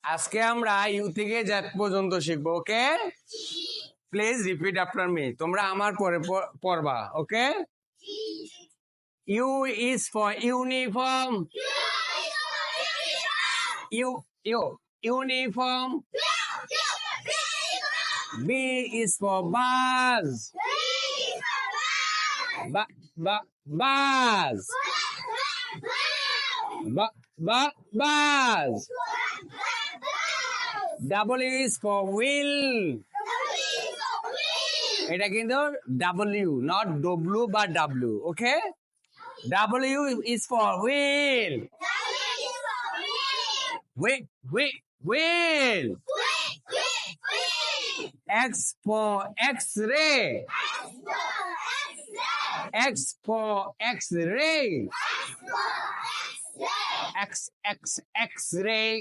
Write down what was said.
আজকে আমরা ইউ থেকে জেড পর্যন্ত শিখবো, okay? Please repeat after me. তোমরা আমার পরে পড়বা, okay? U is for uniform. Uniform. B is for bus. Bus. Bus. Double is for wheel. এটা কিন্তু ডাব্লিউ, নট ডব্লিউ বা W, okay? W is for wheel. Wheel. X for X-ray. X for X-ray. X-ray.